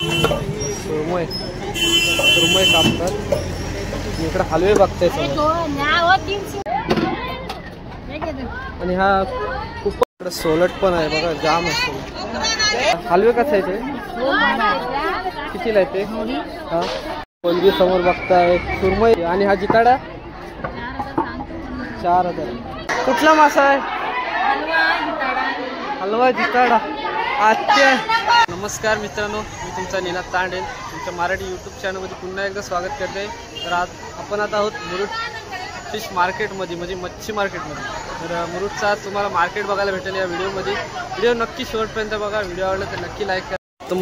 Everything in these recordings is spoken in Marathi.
सुरमई सुरमई कापतात. इकडे हलवे बघताय आणि हा खूप सोलट पण आहे बघा, जाम असतो. हलवे कसं आहे ते, कितीला आहे ते? हा कोलबी समोर बघताय, सुरमई. आणि हा जिताडा 4000. कुठला मासा आहे? हलवा जिताडा. आत्या. नमस्कार मित्रांनो, मी तुमचा नीनाद तांडेल तुमच्या मराठी यूट्यूब चॅनलमध्ये पुन्हा एकदा स्वागत करते. तर आज आपण आता आहोत मुरुड फिश मार्केटमध्ये, म्हणजे मच्छी मार्केटमध्ये. तर मुरुडचा तुम्हाला मार्केट बघायला भेटेल या व्हिडिओमध्ये. व्हिडिओ नक्की शेवटपर्यंत बघा. व्हिडिओ आवडला तर नक्की लाईक करा. तर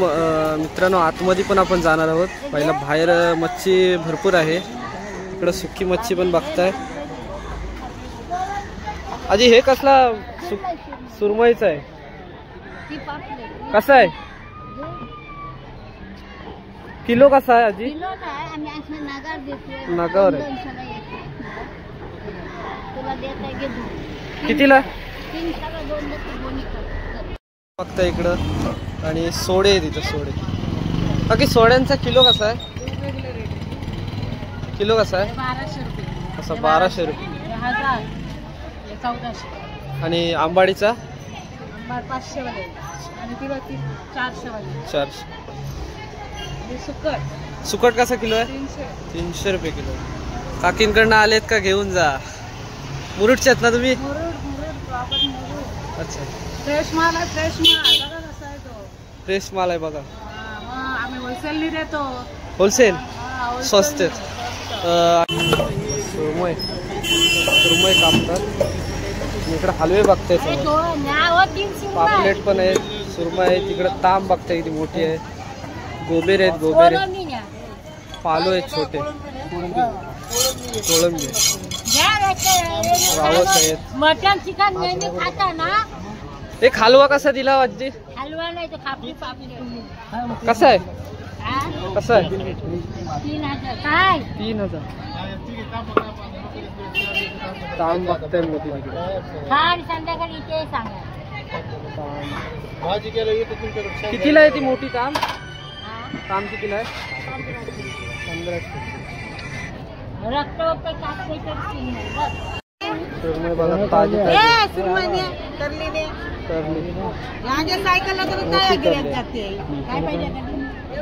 मित्रांनो, आतमध्ये पण आपण जाणार आहोत. पहिला बाहेर मच्छी भरपूर आहे. इकडं सुकी मच्छी पण बघताय. आजी हे कसला सुरमईचा आहे, कसा आहे किलो? कसा आहे आजी? नगावर आहे. कितीला? फक्त इकडं. आणि सोडे आहे तिथं, सोडे. बाकी सोड्यांचा किलो कसा आहे? किलो कसा आहे? 1200 असं 1200 रुपये. आणि आंबाडीचा 500 वाले आणि 400 वाले. 400. सुकट सुकट कसा किलो आहे? 300 रुपये किलो. काकींकडनं आलेत का? घेऊन जा. मुरुडचे आहेत ना तुम्ही? अच्छा. फ्रेश माल आहे, फ्रेश माल बघा कसा आहे तो. फ्रेश माल आहे बघा. आम्ही होलसेल देतो. होलसेल स्वस्त. सुरमई सुरमई कापतात. इकडे हलवे बघताय, पापलेट पण आहे, सुरमई आहे. तिकडे ताम बघताय किती मोठी आहे. गोबेर आहेत, गोबेर आहेत. पालो आहेत छोटे. कोळंबी रावस आहेत. मटन चिकन नेहमी खाता ना. एक हलवा कसा दिला आजी? हलवा नाही तो खापली पापली. कसा आहे? कसा आहे? 3000. काय 3000. ताम बघताय मोठी तिकडे. आणि संध्याकाळी इथे सांगा. कितीला आहे ती मोठी ताम? ताम कितीला आहे? 1500. रक्त सुरमई बघा, ताजी ताजी.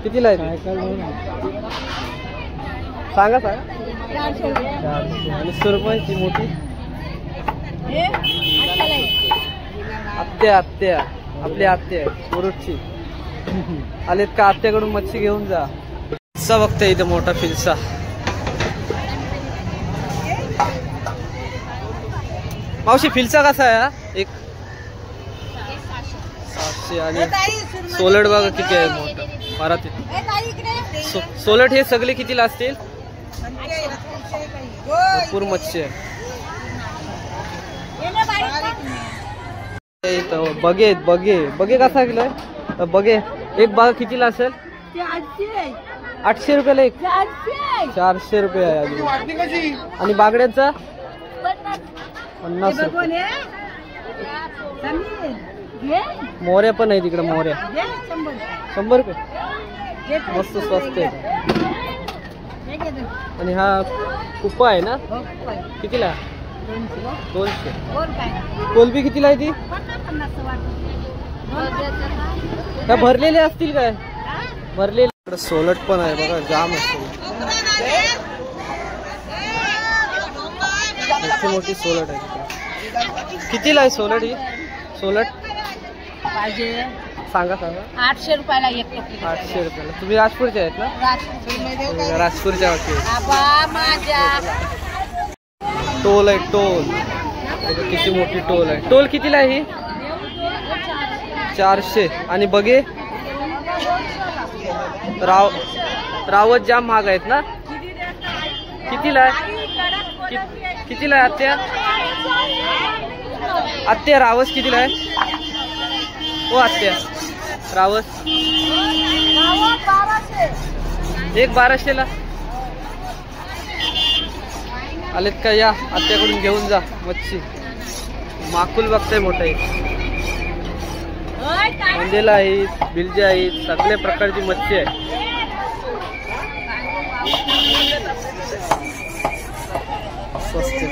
कितीला आहे? सांगा सांगा. 400. आणि सुरमई ती मोठी आत्या. आत्या आपली आत्या आहे मुरुडची. आलेत का? आत्याकडून मच्छी घेऊन जा. फिल्सा बघते इथे, मोठा फिल्सा. मावशी फिल्सा कसा आहे? एक 700. आणि सोलट बघा किती आहे मोठा. मराठी सोलट हे सगळे कितीला असतील? भरपूर मच्छी आहे. बगे बगे बगे कसा किलो आहे? बगे एक बाग कितीला असेल? 800 रुपयाला एक. 400 रुपये आहे. आणि बागड्यांचा 50 रुपये. मोऱ्या पण आहे तिकडे. मोऱ्या 100 रुपये. मस्त स्वस्त आहे. आणि हा कुप्पा आहे ना, कितीला? 200. कोलबी कितीला आहे ती? त्या भरलेले असतील काय? भरलेले. इकडे सोलट पण आहे बघा, जाम असतो. मोठी मोठी सोलट आहे. कितीला आहे सोलट ही? सोलट पाहिजे सांगा सांगा. 800 रुपयाला एक. 800 रुपयाला. तुम्ही राजपूरचे आहेत ना? राजपूरच्या वाटते. टोल आहे, टोल. किती मोठी टोल आहे. टोल कितीला आहे ही? 400. आणि बगे रावत जाम महाग आहेत ना. कितीला आहे? कितीला आहे आत्या? आत्या रावस कितीला आहे? हो आत्या रावस एक 1200ला. आलेत का? या आत्याकडून घेऊन जा मच्छी. माकुल बघताय मोठा आहे. मंदेला आहेत, बिलजे आहेत, सगळ्या प्रकारची मच्छी आहे. स्वस्त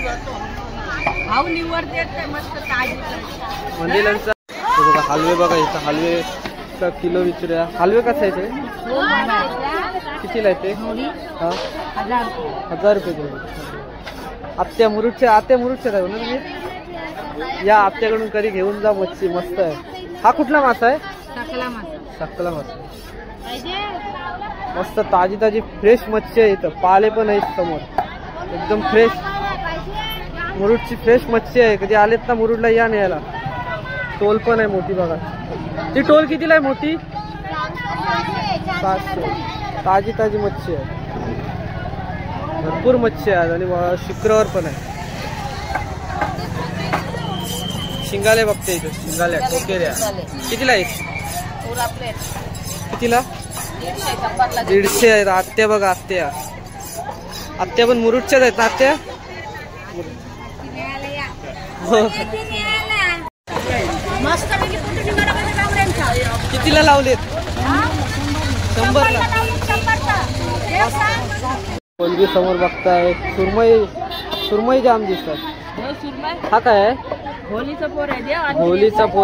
मंदिरांचा बघा हलवे बघा इथं हलवेचा किलो विचारूया. हलवे कसं आहे ते कितीला आहे ते? हा 1000 रुपये किलो. आत्या मुरुडच्या आहे ना तुम्ही? या आत्याकडून कधी घेऊन जा मच्छी मस्त आहे. हा कुठला मासा आहे? सकला मासा. मस्त ताजी ताजी फ्रेश मच्छी आहे इथं. पाले पण आहेत समोर एकदम फ्रेश. मुरुडची फ्रेश मच्छी आहे. कधी आलेत ना मुरुडला या न्यायला. टोल पण आहे मोठी बघा. ती टोल कितीला आहे मोठी? 700. ताजी ताजी मच्छी आहे. भरपूर मच्छी आहे आणि शुक्रवार पण आहे. शिंगाले बघते इथे. शिंगाल्या कोकेऱ्या कितीला आहेत? कितीला? 150 आहेत. आत्या बघा आत्या पण मुरुडच्याच आहेत ना आत्या? कितीला लावलेत? 100ला. कोलबी समोर बघताय. सुरमई जाम दिसतात. हा काय आहे? घोलीचा पोर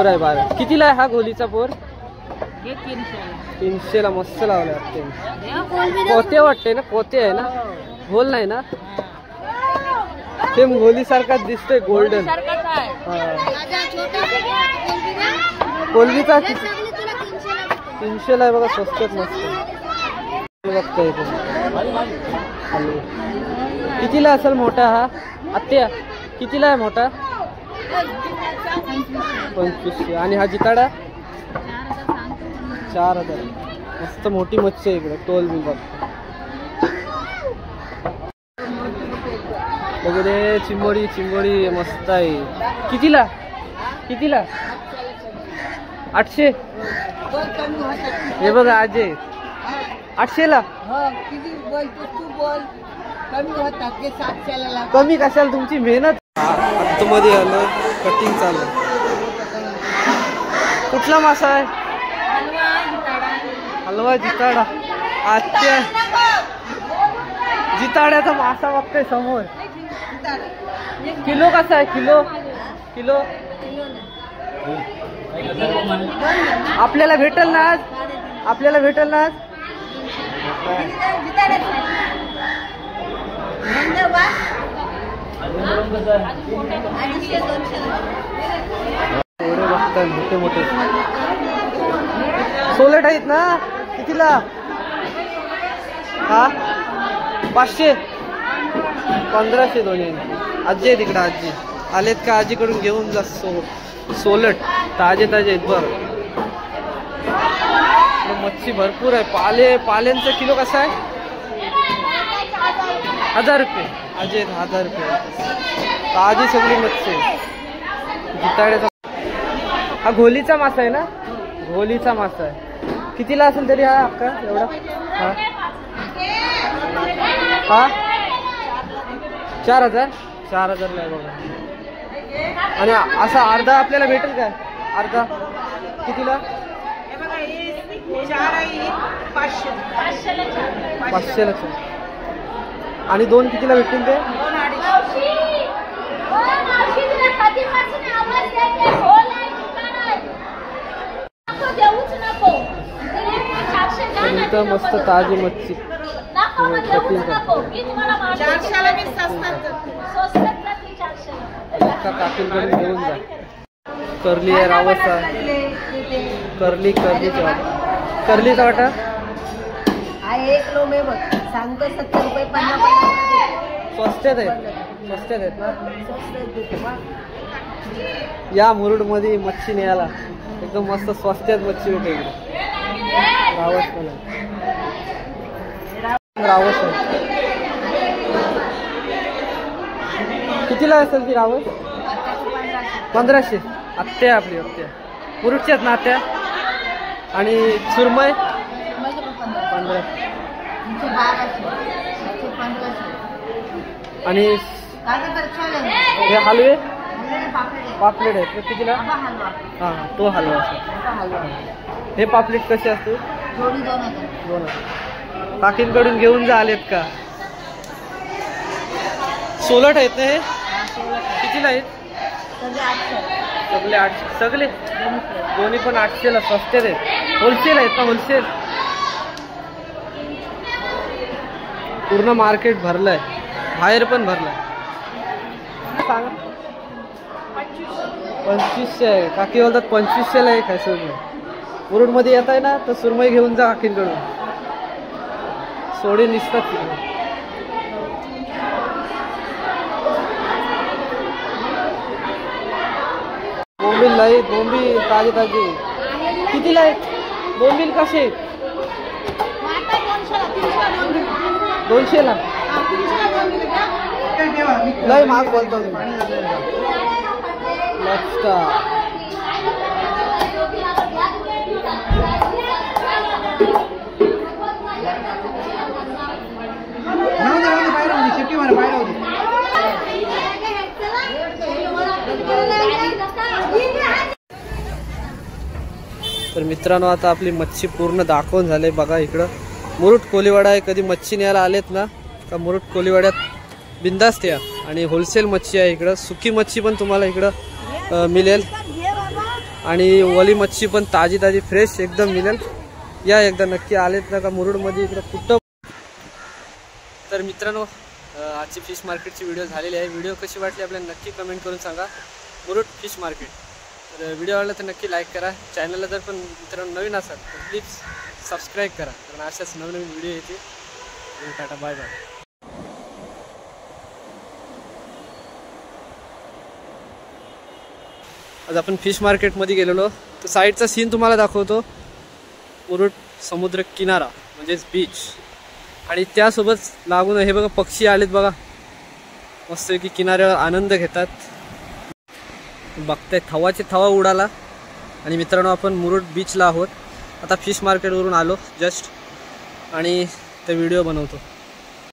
आहे. 12 कितीला आहे हा घोलीचा पोर? 300ला. मस्त लावलाय. कोते वाटते ना? कोते आहे ना? घोल नाही ना? सेम घोली सारखाच दिसतोय. गोल्डन कोलबीचा 300ला आहे बघा. स्वस्तच मस्त बघताय. कितीला असेल मोठा हा आत्या? कितीला आहे मोठा? 2500. आणि हा जिताडा? 4000. मस्त मोठी मच्छी आहे इकडे. टोल बी बघ वगैरे. चिंबोडी मस्त आहे. कितीला? 800. हे बघा आजे 800ला. कमी कशाला? तुमची मेहनत. आतमध्ये आलं कटिंग चालू. कुठला मासा आहे? हलवा जिताडा. आत्या जिताड्याचा मासा बघतोय समोर. किलो कसा आहे? किलो आपल्याला भेटेल ना आज? मोठे मोठे सोलेट आहेत ना? कितीला? हा 500. 1500 दोन्ही. आजी आहे तिकडे. आजी आलेत का? आजीकडून घेऊन जा. सोलट ताजे आहेत बरं. मच्छी भरपूर आहे. पाल्यांचा किलो कसा आहे? 1000 रुपये. आजी 1000 रुपये. ताजी सगळी मच्छी. जिताड्याचा हा घोलीचा मासा आहे ना? घोलीचा मासा आहे. कितीला असेल तरी हा अक्का एवढा? हा 4000. 4000ला आहे बघा. आणि असा अर्धा आपल्याला भेटेल काय? अर्धा कितीला? 500ला. आणि 2 कितीला भेटतील ते? इथं मस्त ताजी मच्छी काकींकडून घेऊन जा. करली आहे. रावस करलीचा वाटा 1 किलो में बघ सांगतो 70 रुपये. 50 स्वस्तात आहेत ना? या मुरुड मध्ये मच्छी न्यायला एकदम मस्त स्वस्तात मच्छी भेटते इकडे. रावस पण आहे. रावस आहे. कितीला असेल ती रावस? 1500. आत्या आपली मुरुडची आहेत ना आत्या? आणि सुरमई 1500. आणि हे हलवे पापलेट आहेत तर कितीला? हां तो हलवा हे पापलेट कसे असते? जोडी 2,000. काकींकडून घेऊन जा आलेत का? सोलट आहेत ना हे? कितीला आहेत? सगळे 800. सगळे दोन्ही पण 800ला स्वस्त आहेत. होलसेल आहेत ना? होलसेल पूर्ण मार्केट भरलंय, बाहेर पण भरलंय. सांगा 2500 आहे. काकी बोलतात 2500ला एक आहे सुरमई. मुरुडमध्ये येत आहे ना तर सुरमई घेऊन जा काकींकडून. सोडे निसतात तिकडे. बोंबील नाही, बोंबील ताजी ताजी. कितीला आहेत बोंबील? कसे आहेत? 200ला. नाही महाग बोलतो मी. तर मित्रांनो आता आपली मच्छी पूर्ण दाखवून झाले. बघा इकडं मुरुड कोलीवाडा आहे. कधी मच्छी न्यायला आलेत ना का मुरुड कोलीवाड्यात बिंदास्त या. आणि होलसेल मच्छी आहे इकडं. सुकी मच्छी पण तुम्हाला इकडं मिळेल आणि ओली मच्छी पण ताजी ताजी फ्रेश एकदम मिळेल. या एकदा नक्की आलेत ना का मुरुडमध्ये इकडं कुठं. तर मित्रांनो आजची फिश मार्केटची व्हिडिओ झालेली आहे. व्हिडिओ कशी वाटली आपल्याला नक्की कमेंट करून सांगा. Murud fish market. तर व्हिडिओ आवडला तर नक्की लाईक करा. चॅनलला जर पण मित्रांनो नवीन असाल तर प्लीज सबस्क्राईब करा, कारण अशाच नवनवीन व्हिडिओ येते. Tata bye bye. आज आपण फिश मार्केटमध्ये गेलेलो तर साईडचा सीन तुम्हाला दाखवतो. मुरुड समुद्र किनारा म्हणजेच बीच आणि त्यासोबत लागून हे बघा पक्षी आलेत बघा. मस्त की किनाऱ्यावर आनंद घेतात. बघताय थवाचे थवा उडाला. आणि मित्रांनो आपण मुरुड बीचला आहोत. आता फिश मार्केटवरून आलो जस्ट आणि ते व्हिडिओ बनवतो.